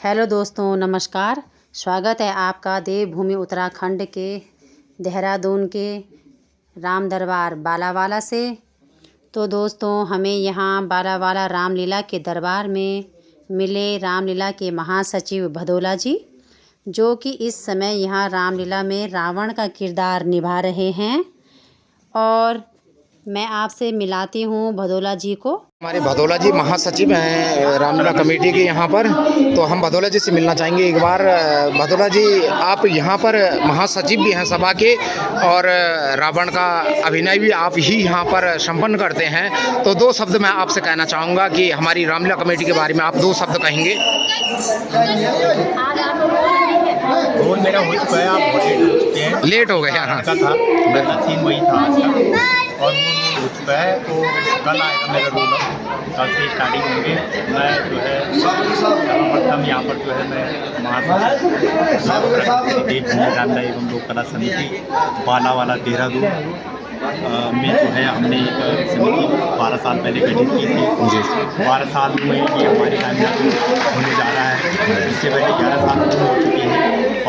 Hello दोस्तों, नमस्कार। स्वागत है आपका देवभूमि उत्तराखंड के देहरादून के राम दरबार बालावाला से। तो दोस्तों, हमें यहाँ बालावाला रामलीला के दरबार में मिले रामलीला के महासचिव भदौला जी, जो कि इस समय यहाँ रामलीला में रावण का किरदार निभा रहे हैं। और मैं आपसे मिलाती हूँ भदौला जी को। हमारे भदौला जी महासचिव हैं रामलीला कमेटी के यहाँ पर, तो हम भदौला जी से मिलना चाहेंगे एक बार। भदौला जी, आप यहाँ पर महासचिव भी हैं सभा के, और रावण का अभिनय भी आप ही यहाँ पर संपन्न करते हैं। तो दो शब्द मैं आपसे कहना चाहूँगा कि हमारी रामलीला कमेटी के बारे में आप दो शब्द कहेंगे। रोल मेरा हो चुका है, आप लेट हो गए। हाँ, सीन वही था और वो हो चुका है। तो कल आएगा मेरा रोल, कल से स्टार्टिंग होंगे। मैं जो है सर्वप्रथम यहाँ पर जो है मैं महासचिव देवभूमि रामलीला एवं लोक कला समिति बालावाला देहरादून में जो है हमने एक समिति 12 साल पहले गठित की थी। 12 साल में ये हमारी रामलीला होने जा रहा है। इससे पहले 11 साल हो चुके हैं।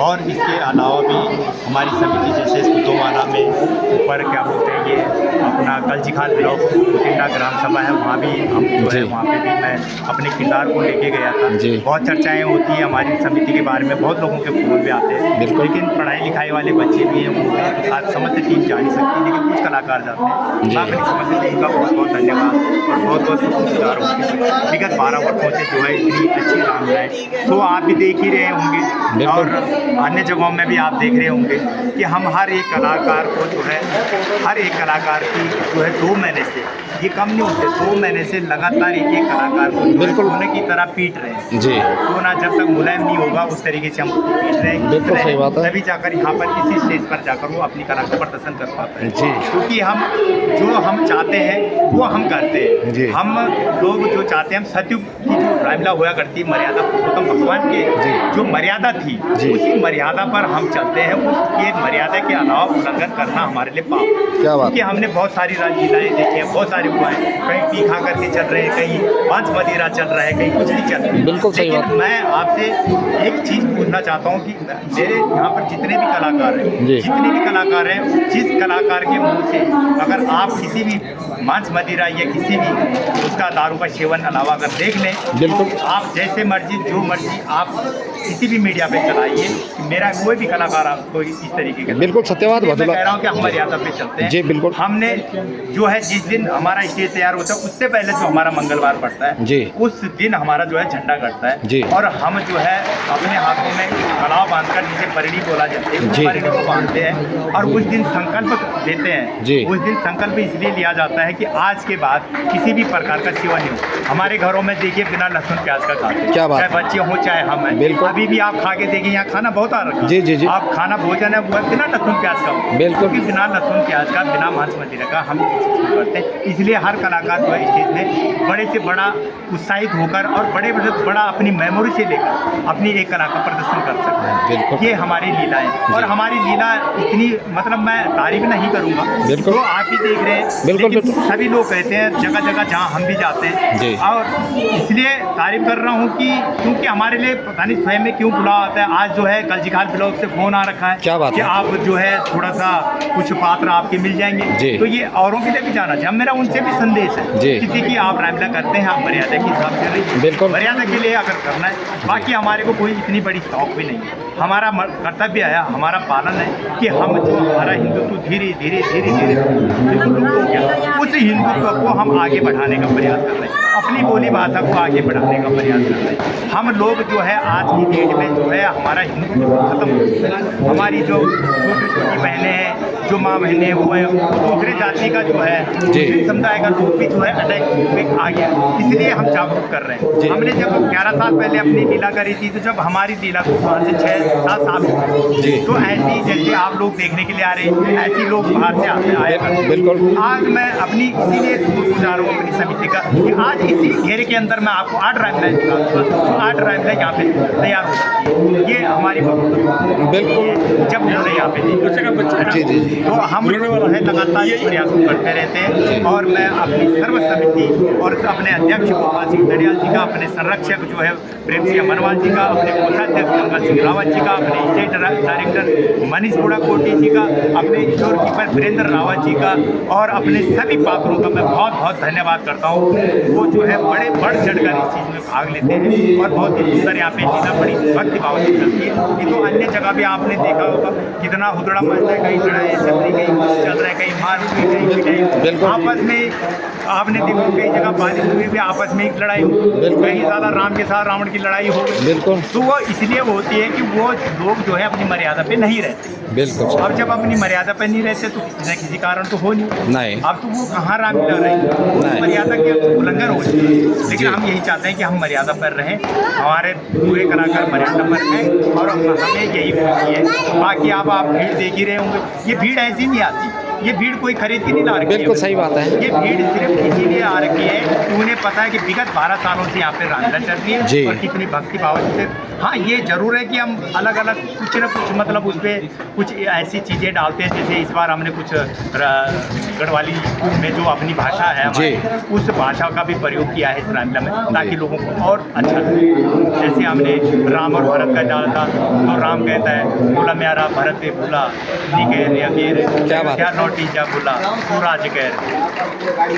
और इसके अलावा भी हमारी समिति जैसे सुतोवाला में ऊपर क्या बोलते हैं, ये अपना कलजीखाल ब्लॉक मुटिंडा ग्राम सभा है, वहाँ भी हम जो है वहाँ पे भी मैं अपने किरदार को लेके गया था। बहुत चर्चाएं होती है हमारी समिति के बारे में, बहुत लोगों के फोन भी आते हैं, लेकिन पढ़ाई लिखाई वाले बच्चे भी हैं, वो साथ समझ टीम जा नहीं सकती, लेकिन कुछ कलाकार जाते हैं। मैं अपनी समझ टीम का बहुत बहुत धन्यवाद और बहुत बहुत शुक्रगुजार हूँ। विगत 12 वर्षों से जो है इतनी अच्छी रामलीलाएं तो आप भी देख ही रहे होंगे और अन्य जगहों में भी आप देख रहे होंगे कि हम हर एक कलाकार को जो है, हर एक कलाकार की जो है 2 महीने से, ये कम नहीं होते, 2 महीने से लगातार एक कलाकार को बिल्कुल सोने की तरह पीट रहे हैं। जी, सोना जब तक मुलायम नहीं होगा उस तरीके से हम उसको पीट रहे हैं। बिल्कुल सही बात है। तभी जाकर यहाँ पर इसी स्टेज पर जाकर वो अपनी कला का प्रदर्शन कर पाते हैं। जी, क्योंकि हम जो हम चाहते हैं वो हम करते हैं। जी, हम लोग जो चाहते हैं, हम सत्युग की जो रामलीला हुआ करती है, मर्यादा पुरुषोत्तम भगवान के जो मर्यादा थी, उसी मर्यादा पर हम चलते हैं। उसके मर्यादा के अलावा उल्लंघन करना हमारे लिए पाप। क्या बात? क्योंकि हमने बहुत सारी रामलीलाएं देखी हैं, बहुत सारे हुआ है, कहीं पी खा करके चल रहे हैं, कहीं पांच मदिरा चल रहा है, कहीं कुछ नहीं चल रहा है। बिल्कुल सही बात। मैं आपसे एक चीज़ पूछना चाहता हूँ कि मेरे यहाँ पर जितने भी कलाकार हैं, जितने भी कलाकार हैं, जिस कलाकार के मुँह से अगर आप किसी भी मांस मदिरा या किसी भी उसका दारू का सेवन अलावा अगर देख लें, बिल्कुल आप जैसे मर्जी जो मर्जी आप किसी भी मीडिया पे चलाइए, मेरा कोई भी कलाकार आपको इस तरीके का, बिल्कुल सत्यवाद मैं कह रहा हूँ कि हम मर्यादा पे चलते हैं। जी बिल्कुल। हमने जो है जिस दिन हमारा स्टेज तैयार होता है उससे पहले जो हमारा मंगलवार पड़ता है, जी, उस दिन हमारा जो है झंडा कटता है। जी, और हम जो है अपने हाथों में कलाव बांधकर, जिसे परिणी बोला जाता है, उस परिणी को बांधते हैं और उस दिन संकल्प लेते हैं। जी, उस दिन संकल्प इसलिए लिया जाता है कि आज के बाद किसी भी प्रकार का सेवन नहीं हो। हमारे घरों में देखिए बिना लहसुन प्याज का खाते हैं, क्या बात, चाहे बच्चे हों चाहे हम हैं। बिल्कुल। अभी भी आप खा के देखिए, यहाँ खाना बहुत आ रखा है। जी जी जी। आप खाना भोजन है वो है बिना लहसुन प्याज का। बिल्कुल। क्योंकि बिना लहसुन प्याज का, बिना मांस मदिरा का हम करते हैं। इसलिए हर कलाकार जो है स्टेज में बड़े से बड़ा उत्साहित होकर और बड़े से बड़ा अपनी मेमोरी से लेकर अपनी एक कला का प्रदर्शन कर सकते हैं। बिल्कुल। ये हमारी लीला है और हमारी लीला इतनी, मतलब मैं तारीफ नहीं करूँगा, बिल्कुल, तो आप ही देख रहे हैं। बिल्कुल, सभी लोग कहते हैं जगह जगह जहाँ हम भी जाते हैं, और इसलिए तारीफ कर रहा हूँ कि क्योंकि हमारे लिए पता नहीं स्वयं में क्यों बुलावा आता है। आज जो है कलजीखाल ब्लॉक से फोन आ रखा है, क्या बात कि आप जो है थोड़ा सा कुछ पात्र आपके मिल जाएंगे, तो ये औरों के लिए भी जाना चाहिए। मेरा उनसे भी संदेश है कि देखिए आप रामलीला करते हैं, आप मर्यादा के हिसाब से रहिए। बिल्कुल, मर्यादा के लिए अगर करना है, बाकी हमारे को कोई इतनी बड़ी शौक भी नहीं है। हमारा कर्तव्य है, हमारा पालन है कि हम जो हमारा हिंदुत्व धीरे धीरे धीरे धीरे लुप्त हो गया, उस हिंदुत्व को हम आगे बढ़ाने का प्रयास कर रहे हैं, अपनी बोली भाषा को आगे बढ़ाने का प्रयास कर रहे हैं। हम लोग जो है आज की डेट में जो है हमारा हिंदुत्व खत्म हो गया। हमारी जो छोटी छोटी बहनें हैं, जो माँ बहनें हैं, वो है दूसरे जाति का जो है, दूसरे समुदाय का लोग भी जो है अटैक आ गया। इसलिए हम जागरूक कर रहे हैं। हमने जब 11 साल पहले अपनी लीला करी थी, तो जब हमारी लीला को 5 से 6-7 साल तो ऐसी जैसे आप लोग देखने के लिए आ रहे हैं, ऐसे लोग बाहर से आए। बिल्कुल। आज मैं अपनी इसीलिए शुक्रगुजार हूँ अपनी समिति का कि आज इसी घेरे के अंदर मैं आपको 8 रामलीलाएं दिखाऊंगा। 8 रामलीलाएं यहाँ पे तैयार हो सकती है। ये हमारी बिल्कुल जब यहाँ पे जी जी तो हम जो है लगातार इस प्रयास को करते रहते हैं। और मैं अपनी सर्व समिति और अपने अध्यक्ष गोपाल सिंह दड़ियाल जी का, अपने संरक्षक जो है प्रेम सिंह मनवाल जी का, अपने कोषाध्यक्ष मंगल सिंह रावत जी का, अपने स्टेट डायरेक्टर मनीष बोड़ा कोटी जी का, अपने स्टोर कीपर वीरेंद्र रावत जी का और अपने सभी पात्रों का मैं बहुत बहुत धन्यवाद करता हूँ। वो जो है बड़े बढ़ चढ़कर इस चीज़ में भाग लेते हैं और बहुत ही सुंदर यहाँ पे चीज़ें बड़ी भक्ति भाव से चलती है। ये तो अन्य जगह भी आपने देखा होगा कितना हुदड़ा मचता है, कहीं लड़ाई ऐसे कहीं चल रहा है, कहीं मार हुई, कहीं पिटाई, आपस में आपने देखा कई जगह बारिश हुई भी आपस में एक लड़ाई हुई, कहीं ज़्यादा राम के साथ रावण की लड़ाई हो गई। बिल्कुल। तो वो इसलिए होती है कि वो लोग जो है अपनी मर्यादा पे नहीं रहते। बिल्कुल। अब जब अपनी मर्यादा पे नहीं रहते तो किसी न किसी कारण तो हो नहीं। अब तो वो कहाँ राम लड़ रही है, मर्यादा के उल्लंघन हो रही है। लेकिन हम यही चाहते हैं कि हम मर्यादा पर रहें, हमारे पूरे कलाकार मर्यादा पर रहें और हमें यही खुशी है। बाकी आप भीड़ देख ही रहे होंगे, ये भीड़ ऐसी नहीं आती, ये भीड़ कोई खरीद के नहीं ला रखी है। बिल्कुल सही बात है। ये भीड़ सिर्फ इसीलिए आ रखी है कि उन्हें पता है कि विगत 12 सालों से यहाँ पे रामलीला चल रही है और कितनी भक्ति भाव से। हाँ, ये जरूर है कि हम अलग अलग कुछ न कुछ मतलब उस पर कुछ ऐसी चीज़ें डालते हैं। जैसे इस बार हमने कुछ गढ़वाली में जो अपनी भाषा है हमारी, उस भाषा का भी प्रयोग किया है इस रामलीला में, ताकि लोगों को और अच्छा लगे। जैसे हमने राम और भरत का डाला था, तो राम कहता है बोला म्यारा भरत भूला क्या नोटी जा बोला तू राज कह,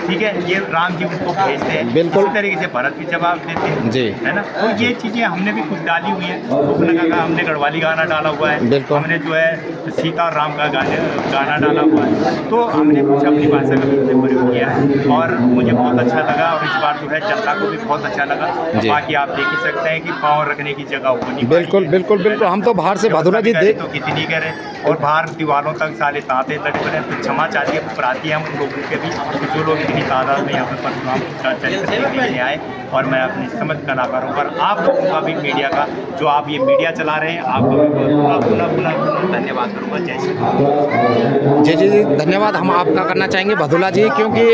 ठीक है। ये राम जी उसको भेजते हैं, बिल्कुल इस तरीके से भरत भी जवाब देते हैं जी, है ना। तो ये चीज़ें हमने भी कुछ डाली हुई है। का हमने गढ़वाली गाना डाला हुआ है, हमने जो है सीता और राम का गाना डाला हुआ है। तो हमने कुछ अपनी भाषा का भी प्रयोग किया है और मुझे बहुत अच्छा लगा। और इस बार जो है जनता को भी बहुत अच्छा लगा। बाकी आप देख ही सकते हैं कि पाँव रखने की जगह हो नहीं। बिल्कुल बिल्कुल बिल्कुल। हम तो बाहर से भदोला जी देख तो कितनी करें, और बाहर दीवारों तक साले तांते लगे पड़े। तो क्षमा चाहिए प्रार्थी हम उन लोगों के भी जो लोग इतनी तादाद में यहाँ पर परशुराम का चरित्र देखने के आए। और मैं अपनी समझ कलाकारों पर आप लोगों का भी, मीडिया का जो आप ये मीडिया चला रहे हैं, आपका भी पुनः धन्यवाद करूँगा। जय श्री जी जी जी, धन्यवाद हम आपका करना चाहेंगे भदोला जी, क्योंकि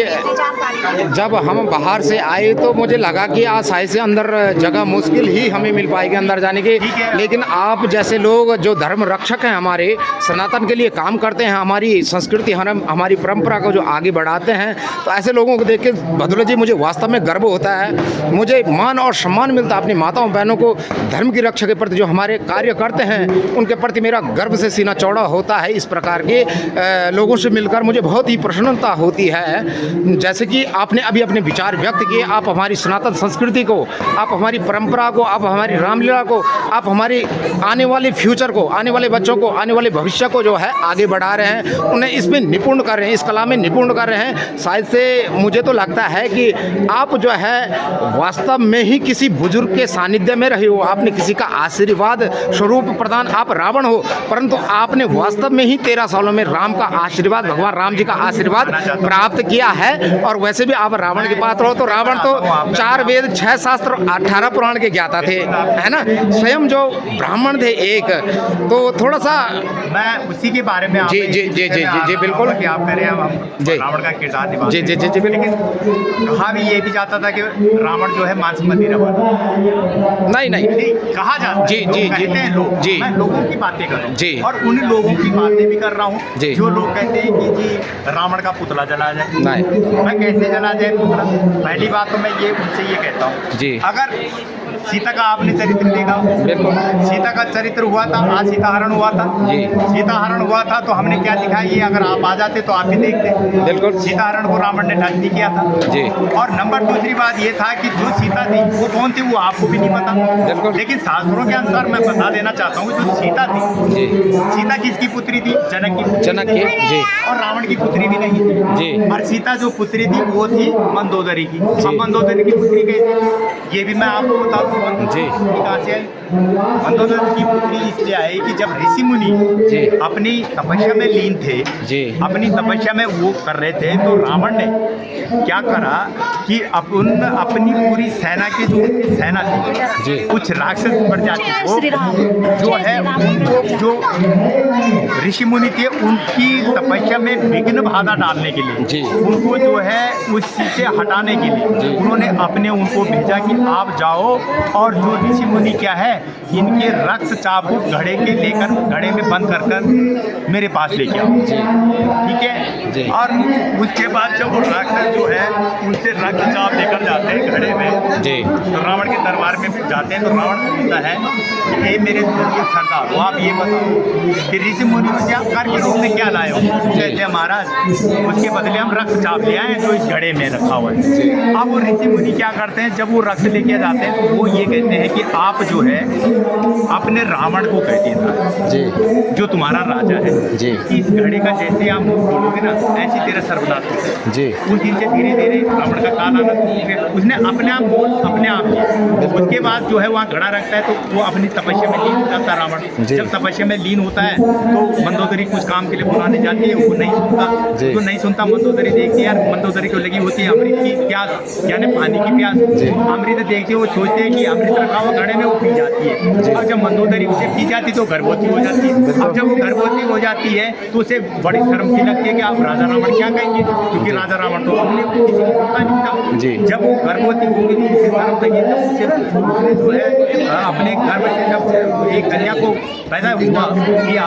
जब हम बाहर से आए तो मुझे लगा कि आसाई से अंदर जगह मुश्किल ही हमें मिल पाएगी अंदर जाने की। लेकिन आप जैसे लोग जो धर्म रक्षक हैं, हमारे सनातन के लिए काम करते हैं, हमारी संस्कृति हमारी परंपरा को जो आगे बढ़ाते हैं, तो ऐसे लोगों को देख के भदोला जी मुझे वास्तव में गर्व होता है। मुझे मान और सम्मान मिलता है अपनी माताओं बहनों को धर्म की रक्षा के प्रति जो हमारे कार्य करते हैं उनके प्रति मेरा गर्व से सीना चौड़ा होता है। इस प्रकार के लोगों से मिलकर मुझे बहुत ही प्रसन्नता होती है। जैसे कि आपने अभी अपने विचार व्यक्त किए, आप हमारी सनातन संस्कृति को, आप हमारी परंपरा को, आप हमारी रामलीला को, आप हमारी आने वाले फ्यूचर को, आने वाले बच्चों को, आने वाले भविष्य को जो है आगे बढ़ा रहे हैं, उन्हें इसमें निपुण कर रहे हैं, इस कला में निपुण कर रहे हैं। शायद से मुझे तो लगता है कि आप जो है वास्तव में ही किसी बुजुर्ग के सानिध्य में रहे हो, आपने किसी का आशीर्वाद स्वरूप प्रदान, आप रावण हो परंतु आपने वास्तव में ही 13 सालों में राम का आशीर्वाद, भगवान राम जी का आशीर्वाद प्राप्त किया है। और वैसे भी आप रावण के पात्र हो, तो रावण तो 4 वेद 6 शास्त्र 18 पुराण के ज्ञाता थे, है ना, स्वयं जो ब्राह्मण थे एक। तो थोड़ा सा मैं उसी के बारे में जी जी जी जी जी जी बिल्कुल कि आप करें, हम रावण का किरदार निभा। जी जी जी जी बिल्कुल। कहा भी ये भी जाता था कि रावण जो है मांसमती रावण, नहीं कहा जाता जी जी जी लोग जी, मैं लोगों की बातें कर रहा हूँ जी, और उन लोगों की बातें भी कर रहा हूँ जो लोग कहते हैं कि जी रावण का पुतला जला जाए। नहीं, मैं कैसे जला जाए पुतला? पहली बात तो मैं ये उनसे ये कहता हूँ जी, अगर सीता का आपने चरित्र देखा, बिल्कुल सीता का चरित्र हुआ था, आज सीता हरण हुआ था जी, सीता हरण हुआ था तो हमने क्या दिखाया, ये अगर आप आ जाते तो आप भी देखते, बिल्कुल सीता हरण को रावण ने नष्ट किया था जी। और नंबर दूसरी बात ये था कि जो सीता थी वो कौन थी वो आपको भी नहीं पता, बिल्कुल, लेकिन शास्त्रों के अनुसार मैं बता देना चाहता हूँ जो सीता थी जी, सीता किसकी पुत्री थी? जनक की जी, और रावण की पुत्री भी नहीं थी जी। और सीता जो पुत्री थी वो थी मंदोदरी की। अब मंदोदरी की पुत्री कैसे, ये भी मैं आपको बता दूँ जी। कहाँ से आई? मंदोदरी की पुत्री इसलिए आई कि जब ऋषि मुनि अपनी तपस्या में लीन थे जी, अपनी तपस्या में वो कर रहे थे, तो रावण ने क्या करा कि अपनी पूरी सेना की जो सेना थी, कुछ राक्षस प्रजाति को जो है उनको, जो ऋषि मुनि थे उनकी तपस्या में विघ्न बाधा डालने के लिए, उनको जो है उस चीज से हटाने के लिए उन्होंने अपने उनको भेजा कि आप जाओ और जो ऋषि मुनि क्या है, इनके रक्त चाबुक घड़े के लेकर घड़े में बंद कर कर मेरे पास लेके आओ, ठीक है। और उसके बाद जब वो राक्षस जो है उनसे रक्त चाप लेकर जाते हैं घड़े में जी, तो रावण के दरबार में जाते हैं, तो रावण पूछता है कि ये मेरे सरदार हो, आप ये बताओ कि ऋषि मुनि क्या करके तुमने क्या लाए हो। कहते हैं महाराज उसके बदले हम रक्त चाप ले आए जो इस घड़े में रखा हुआ है। अब वो ऋषि मुनि क्या करते हैं, जब वो रक्त लेके जाते हैं तो वो ये कहते हैं कि आप जो है अपने रावण को कह देना जी, जो तुम्हारा राजा है जी, कि इस घड़े का जैसे आप मुंह खोलोगे ना ऐसी तेरा सर्वनाश होगा जी, उस दिन से धीरे धीरे रावण का काल आना शुरू हो गया। उसने अपने आप बोल अपने आप किया। उसके बाद जो है वहाँ घड़ा रखता है तो वो अपनी तपस्या में लीन हो जाता है रावण। जी। जब तपस्या में लीन होता है तो मंदोदरी कुछ काम के लिए बुलाने जाती है, वो नहीं सुनता। जी। जो नहीं सुनता मंदोदरी देखती है, यार मंदोदरी को लगी होती है अमृत की प्यास, यानी पानी की प्यास। जी। अमृत देखती है, वो सोचते हैं कि अमृत रखा हुआ घड़े में, वो पी जाती है। और जब मंदोदरी उसे पी जाती है तो गर्भवती हो जाती है। अब जब वो गर्भवती हो जाती है तो उसे बड़ी शर्म सी लगती है कि आप राजा रावण क्या कहेंगे, क्योंकि राजा रावण तो अपने किसी की सुनता नहीं था। जी। जब वो गर्भवती होगी तो उसे शर्म लगी, तब उसने जो है अपने गर्भ से जब एक कन्या को पैदा हुआ दिया,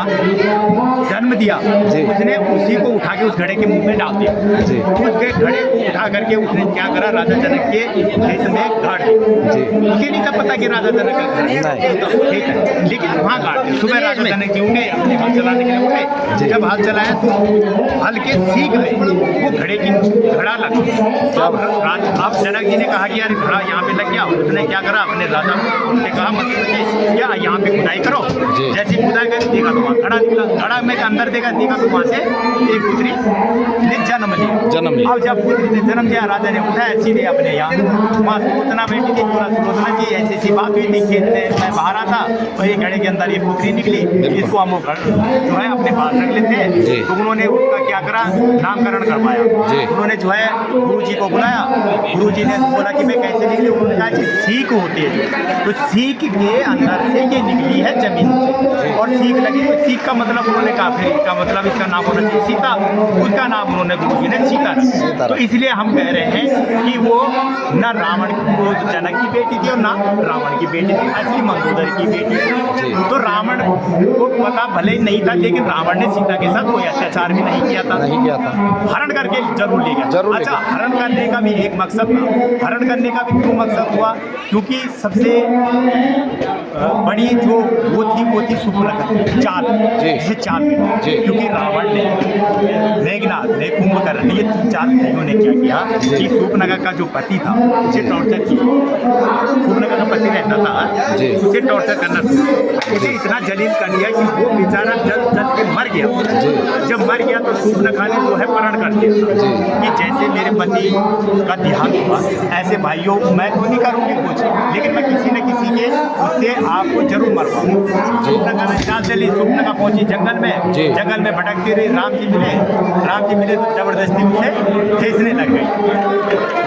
जन्म दिया, जी। उसने उसी को उठा के उस घड़े के मुंह में डाल दिया। जी। उसके घड़े को उठा करके उसने क्या करा, राजा जनक के खेत में गाड़ दिया। जी। उसे नहीं था पता कि राजा जनक का घर है, खेत है, लेकिन वहाँ गाड़ दिया। सुबह राजा जनक जी उठे, अपने हल चलाने के लिए उठे। जब हल चलाया तो हल के सीख में वो घड़े की घड़ा लग गया। अब जनक जी ने कहा कि यार घड़ा यहाँ पे लग गया। उसने क्या करा, अपने राजा ने कहा मतलब कि क्या यहाँ पे खुदाई करो। जैसी खुदाई करी देखा तो वहाँ घड़ा निकला। घड़ा में अंदर देखा तो वहाँ से एक पुत्री ने जन्म लिया। अब जब पुत्री ने जन्म दिया, राजा ने उठाया सीधे अपने यहाँ माँ सुलोचना बैठी थी। बोला सुलोचना जी ऐसी ऐसी बात हुई थी, खेत में मैं बाहर आ था, वही घड़े के अंदर ये पुत्री निकली, इसको हम जो है अपने पास रख लेते हैं। तो उन्होंने उसका क्या करा, नामकरण करवाया। उन्होंने जो है गुरु जी को बुलाया। गुरु जी ने बोला कि मैं कैसे निकली। उन्होंने कहा कि सीख होती है, तो सीख के अंदर से ये निकली है जमीन से, और सीख लगी तो सीख का मतलब उन्होंने कहा फिर इसका मतलब इसका नाम होना चाहिए सीता। उसका नाम उन्होंने गुरु जी ने सीता रखा। तो इसलिए हम कह रहे हैं कि वो न रावण वो जनक की बेटी थी और ना रावण की बेटी थी, असली मंदोदरी की बेटी थी। तो रावण को पता भले ही नहीं था, लेकिन रावण ने सीता के साथ कोई अत्याचार भी नहीं किया था। हरण करके जरूर ले गया। अच्छा, हरण करने का भी एक मकसद था। हरण करने का भी क्यों मकसद हुआ, क्योंकि सबसे बड़ी जो वो थी सुपर्णखा चाल, जिसे चाल मिली। क्योंकि रावण ने, मेघनाथ ने, कुंभकर्ण ने, ये चार भाइयों ने क्या किया कि सुपर्णखा का जो पति था उसे टॉर्चर किया। सुपर्णखा का पति रहता था, उसे टॉर्चर करना शुरू, उसे इतना जलील कर दिया कि वो बेचारा जल के मर गया। जब मर गया तो सुपर्णखा ने जो है प्रण कर दिया कि जैसे मेरे पति का देहांत हुआ ऐसे भाइयों मैं तो नहीं करूँगी कुछ, लेकिन मैं किसी न किसी के उससे आपको जरूर मरवाऊंगा। सुपर्णखा ने चाल चली, सुपर्णखा पहुंची जंगल में। जंगल में भटकती रही, राम जी मिले तो जबरदस्ती उसे ठेसने लग गई,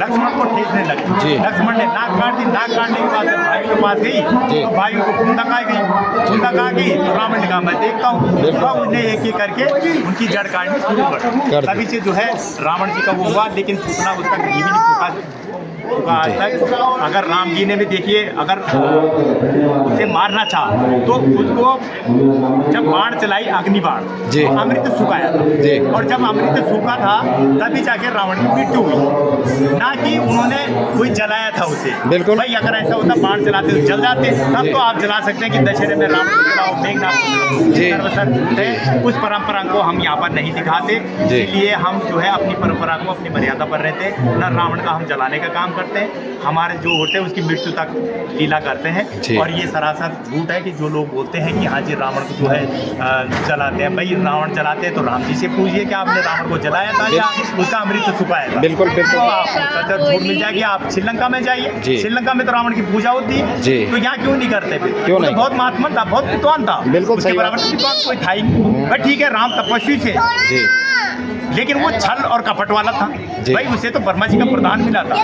लक्ष्मण को ठेसने लगी। लक्ष्मण ने नाक काट दी। नाक काटने के बाद जब भाइयों के पास गई तो भाइयों को कुंदक आ गई। तो रावण ने कहा मैं देखता हूँ। तो उन्हें एक एक करके उनकी जड़ काटनी शुरू कर। तभी से जो है रावण जी का वो हुआ, लेकिन सूखना उसका घी भी नहीं फूका आज तक। अगर राम जी ने भी देखिए, अगर उसे मारना चाहा तो उसको जब बाण चलाई अग्नि बाण, अमृत सुखाया था, और जब अमृत सूखा था तभी जाके रावण की मृत्यु हुई, ना कि उन्होंने कोई जलाया था उसे। बिल्कुल भाई, अगर ऐसा होता बाण चलाते तो जल जाते, तब तो आप जला सकते हैं कि दशहरे में राम को जलाओ, मेघनाथ। उस परंपरा को हम यहाँ पर नहीं दिखाते, इसलिए हम जो है अपनी परंपरा को, अपनी मर्यादा पर रहते, न रावण का हम जलाने का काम करते हैं। हमारे जो होते हैं उसकी मृत्यु तक लीला करते हैं। और ये सरासर झूठ है कि जो लोग बोलते हैं कि हाँ जी रावण को जो है जलाते हैं। भाई रावण जलाते हैं तो राम जी से पूछिए कि आपने रावण को जलाया था या उसका अमृत सुखाया था। बिल्कुल तो आप झूठ मिल जाएगी। आप श्रीलंका में जाइए, श्रीलंका में तो रावण की पूजा होती है, तो यहाँ क्यों नहीं करते? फिर क्यों नहीं? बहुत महात्मा था, बहुत विद्वान था, बिल्कुल उसके बराबर विद्वान कोई था ही नहीं। ठीक है, राम तपस्वी थे, लेकिन वो छल और कपट वाला था। भाई उसे तो ब्रह्मा जी का प्रदान मिला था।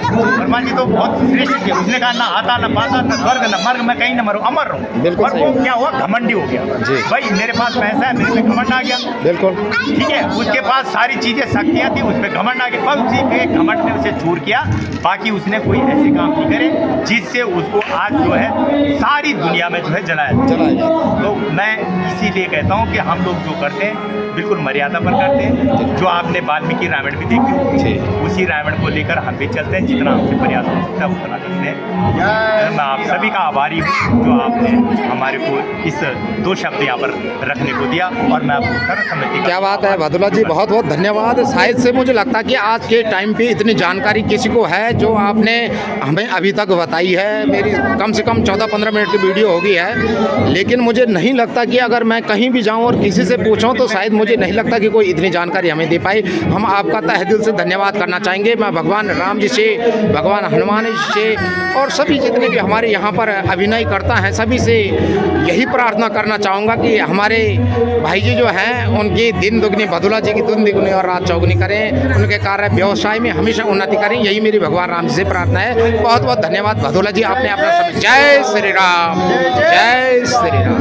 हनुमान जी तो बहुत श्रेष्ठ थे। उसने कहा ना आता ना पाता ना स्वर्ग न मर्ग, मैं कहीं न मरूं, अमर रहूं। बिल्कुल और सही वो है। क्या हुआ, घमंडी हो गया। जी। भाई मेरे पास पैसा है, मेरे पे घमंड आ गया। बिल्कुल। ठीक है, उसके पास सारी चीजें शक्तियाँ थी, उस पर घमंड आ गया। पर उसी के घमंड ने उसे चूर किया। बाकी उसने कोई ऐसे काम नहीं करे जिससे उसको आज जो है सारी दुनिया में जो है जलाया जाता है। तो मैं इसीलिए कहता हूँ कि हम लोग जो करते हैं बिल्कुल मर्यादा पर करते हैं। जो आपने वाल्मीकि रामायण भी देखी होगी, उसी रामायण को लेकर हम भी चलते हैं। जितना हमसे प्रयास हो सकता है उतना करते हैं। मैं आप सभी का आभारी हूँ जो आपने हमारे को इस 2 शब्द यहाँ पर रखने को दिया, और मैं आपको सर्वसम्मति का क्या बात है भदोला जी, बहुत बहुत धन्यवाद। शायद से मुझे लगता है कि आज के टाइम पे इतनी जानकारी किसी को है जो आपने हमें अभी तक बताई है। मेरी कम से कम 14-15 मिनट की वीडियो होगी है, लेकिन मुझे नहीं लगता कि अगर मैं कहीं भी जाऊं और किसी से पूछूं तो शायद मुझे नहीं लगता कि कोई इतनी जानकारी हमें दे पाए। हम आपका तहे दिल से धन्यवाद करना चाहेंगे। मैं भगवान राम जी से, भगवान हनुमान जी से और सभी जितने भी हमारे यहाँ पर अभिनय करता है सभी से यही प्रार्थना करना चाहूँगा कि हमारे भाई जी जो हैं उनकी दिन दुगनी, भदोला जी की दिन दुगनी और रात चौगुनी करें, उनके कार्य व्यवसाय में हमेशा उन्नति करें, यही मेरी भगवान राम जी से प्रार्थना है। बहुत बहुत धन्यवाद भदोला जी, आपने अपना समय। जय श्री राम, जय श्री राम।